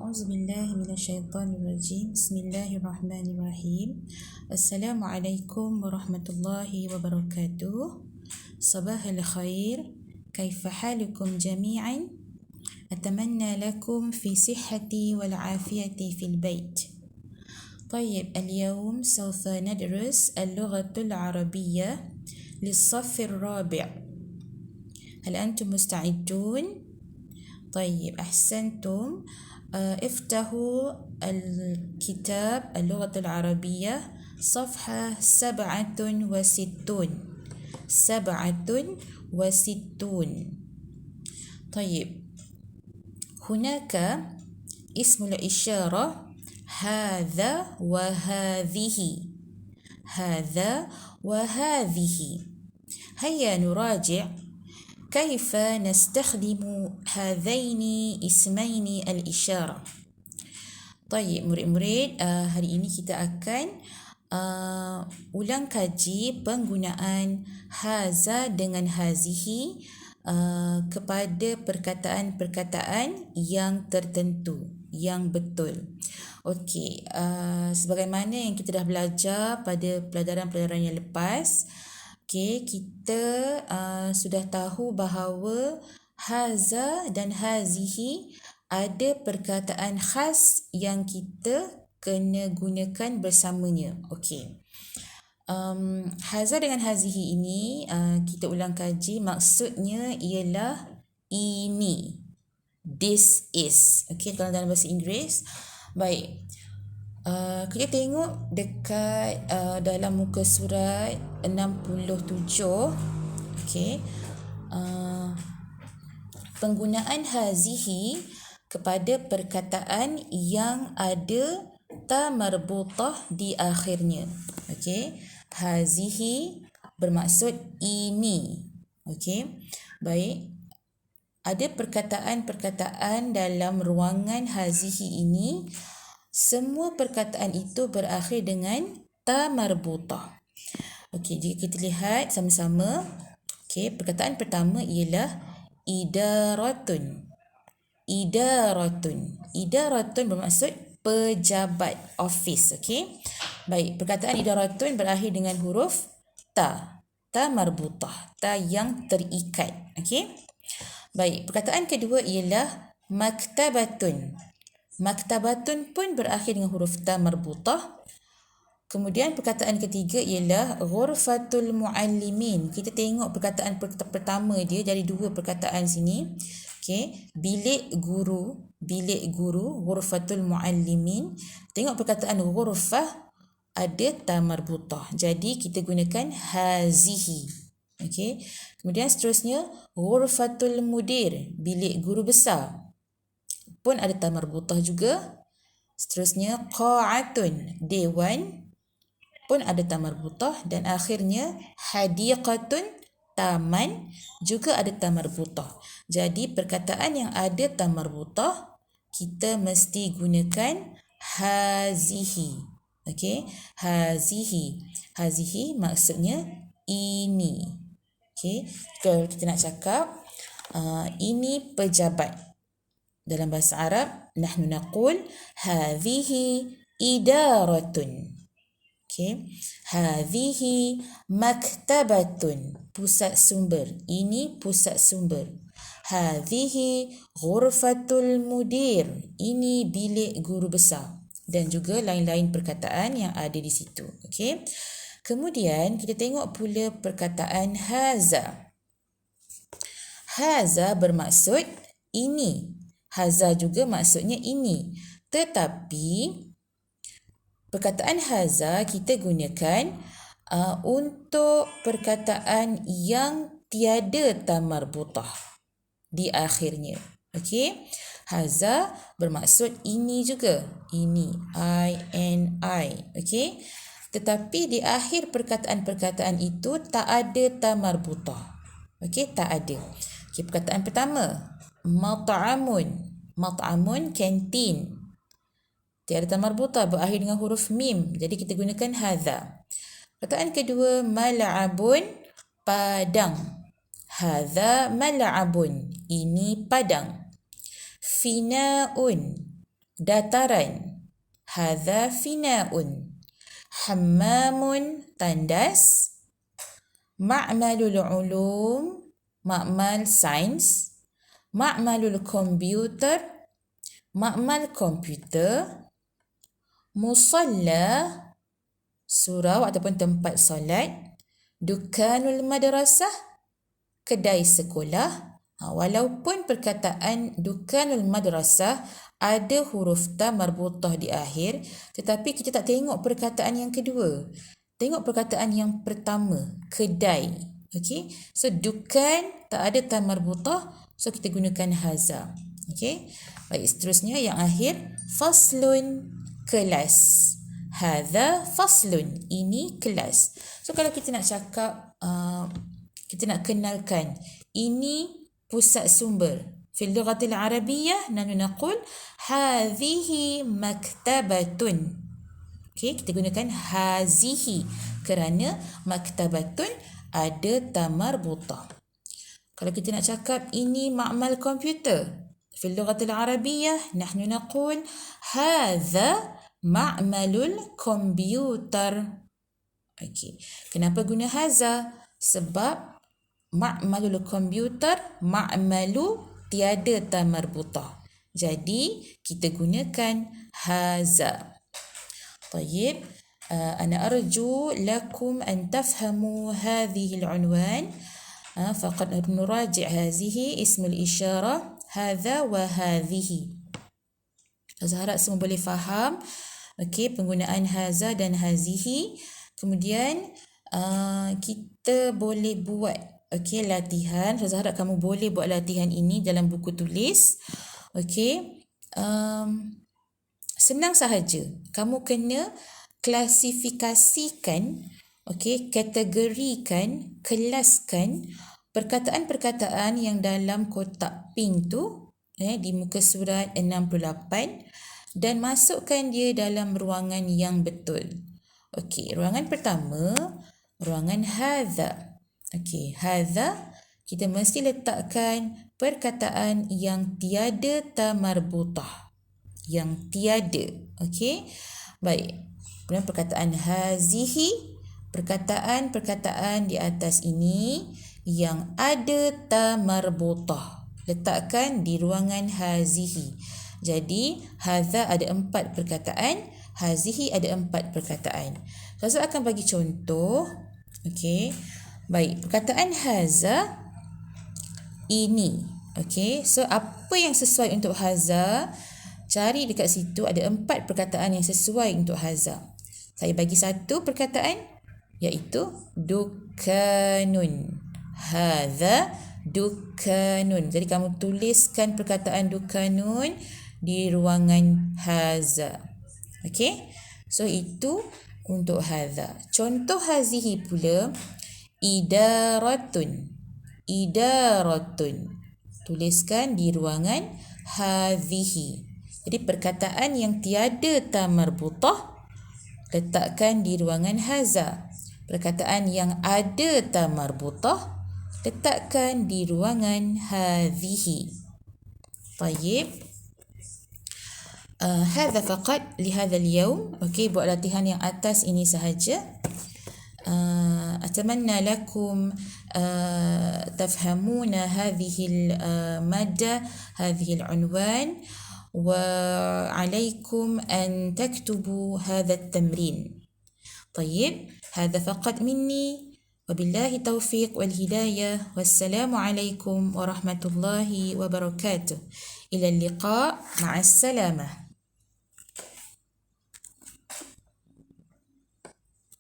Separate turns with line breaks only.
أعوذ بالله من الشيطان الرجيم بسم الله الرحمن الرحيم السلام عليكم ورحمة الله وبركاته صباح الخير كيف حالكم جميعا أتمنى لكم في صحتي والعافية في البيت طيب اليوم سوف ندرس اللغة العربية للصف الرابع هل أنتم مستعدون؟ طيب أحسنتم افتحوا الكتاب اللغة العربية صفحة 67 طيب هناك اسم الإشارة هذا وهذه هيا نراجع كيف نستخدم هذين اسمين الإشارة. طيب murid-murid, hari ini kita akan ulang kaji penggunaan haza dengan hazihi kepada perkataan-perkataan yang tertentu, yang betul. Okey, sebagaimana yang kita dah belajar pada pelajaran-pelajaran yang lepas, okay, kita sudah tahu bahawa haza dan hazihi ada perkataan khas yang kita kena gunakan bersamanya. Okey. Haza dengan hazihi ini kita ulang kaji, maksudnya ialah ini. This is. Okey, kalau dalam bahasa Inggeris. Baik. Kita tengok dekat dalam muka surat 67. Okey. Penggunaan hazihi kepada perkataan yang ada ta marbutah di akhirnya. Okey. Hazihi bermaksud ini. Okey. Baik. Ada perkataan-perkataan dalam ruangan hazihi ini, semua perkataan itu berakhir dengan ta marbutah. Okey, jika kita lihat sama-sama, okey, perkataan pertama ialah idaratun. Idaratun bermaksud pejabat, office. Okey. Baik, perkataan idaratun berakhir dengan huruf ta marbutah, ta yang terikat. Okey. Baik, perkataan kedua ialah maktabatun. Maktabatun pun berakhir dengan huruf ta marbutah. Kemudian perkataan ketiga ialah ghurfatul muallimin. Kita tengok perkataan pertama dia dari dua perkataan sini. Okey, bilik guru, ghurfatul muallimin. Tengok perkataan ghurfah ada ta marbutah. Jadi kita gunakan hazihi. Okey. Kemudian seterusnya ghurfatul mudir, bilik guru besar, pun ada ta marbutah juga. Seterusnya qa'atun, dewan, pun ada ta marbutah. Dan akhirnya hadiqatun, taman, juga ada ta marbutah. Jadi perkataan yang ada ta marbutah kita mesti gunakan hazihi. Okey, hazihi maksudnya ini. Okey, kalau kita nak cakap ini pejabat, dalam bahasa Arab nahnu naqul hadhihi idaratun. Okey, hadhihi maktabatun, pusat sumber, ini pusat sumber. Hadhihi ghurfatul mudir, ini bilik guru besar, dan juga lain-lain perkataan yang ada di situ. Okey. Kemudian kita tengok pula perkataan haza. Haza bermaksud ini. Haza juga maksudnya ini. Tetapi perkataan haza kita gunakan untuk perkataan yang tiada ta marbutah di akhirnya. Okey. Haza bermaksud ini juga. Ini, I. Okey. Tetapi di akhir perkataan-perkataan itu tak ada ta marbutah. Okey, tak ada. Okey, perkataan pertama, mat'amun. Mat'amun, kantin. Tiada ta marbutah, berakhir dengan huruf mim. Jadi kita gunakan hadza. Perkataan kedua, mal'abun, padang. Hadza mal'abun, ini padang. Fina'un, dataran. Hadza finaun. Hammamun, tandas. Ma'malul ulum, ma'mal sains. Ma'malul komputer, ma'mal komputer. Musalla, surau ataupun tempat solat. Dukanul madrasah, kedai sekolah. Walaupun perkataan dukanul madrasah ada huruf ta marbutah di akhir, tetapi kita tak tengok perkataan yang kedua. Tengok perkataan yang pertama, kedai. Okey. So dukan tak ada ta marbutah, so kita gunakan haza. Okey. Baik, seterusnya yang akhir, faslun, kelas. Hadza faslun, ini kelas. So kalau kita nak cakap, kita nak kenalkan ini pusat sumber. في اللغة العربية نحن نقول هذه مكتبة. Okay, kita gunakan hazihi kerana maktabatun ada ta marbutah. Kalau kita nak cakap ini ma'mal komputer, في اللغة العربية نحن نقول هذا معمل الكمبيوتر. Okay. Kenapa guna haza? Sebab ma'malul komputer, ma'malu tiada ta marbutah. Jadi kita gunakan haza. طيب أنا أرجو لكم أن تفهموا هذه العنوان. فقط نراجع هذه اسم الإشارة هذا وهذه. Saya harap semua boleh faham penggunaan haza dan hazihi. Kemudian kita boleh buat latihan. Saya harap kamu boleh buat latihan ini dalam buku tulis. Senang sahaja. Kamu kena klasifikasikan, kategorikan, kelaskan perkataan-perkataan yang dalam kotak pink tu di muka surat 68 dan masukkan dia dalam ruangan yang betul. Ruangan pertama, ruangan hadza. Hadza kita mesti letakkan perkataan yang tiada ta marbutah. Yang tiada. Baik. Kemudian perkataan hazihi, perkataan-perkataan di atas ini yang ada ta marbutah. Letakkan di ruangan hazihi. Jadi, hadza ada 4 perkataan, hazihi ada 4 perkataan. Saya akan bagi contoh. Baik, perkataan haza ini. So apa yang sesuai untuk haza? Cari dekat situ ada 4 perkataan yang sesuai untuk haza. Saya bagi satu perkataan iaitu dukanun. Haza dukanun. Jadi kamu tuliskan perkataan dukanun di ruangan haza. So itu untuk haza. Contoh hazihi pula, idaratun. Idaratun. Tuliskan di ruangan hazihi. Jadi perkataan yang tiada ta marbutah letakkan di ruangan haza. Perkataan yang ada ta marbutah letakkan di ruangan hazihi. طيب. هذا فقط لهذا اليوم. Buat latihan yang atas ini sahaja. أتمنى لكم تفهمون هذه المادة، هذه العنوان، وعليكم أن تكتبوا هذا التمرين. طيب، هذا فقط مني، وبالله التوفيق والهداية، والسلام عليكم ورحمة الله وبركاته. إلى اللقاء، مع السلامة.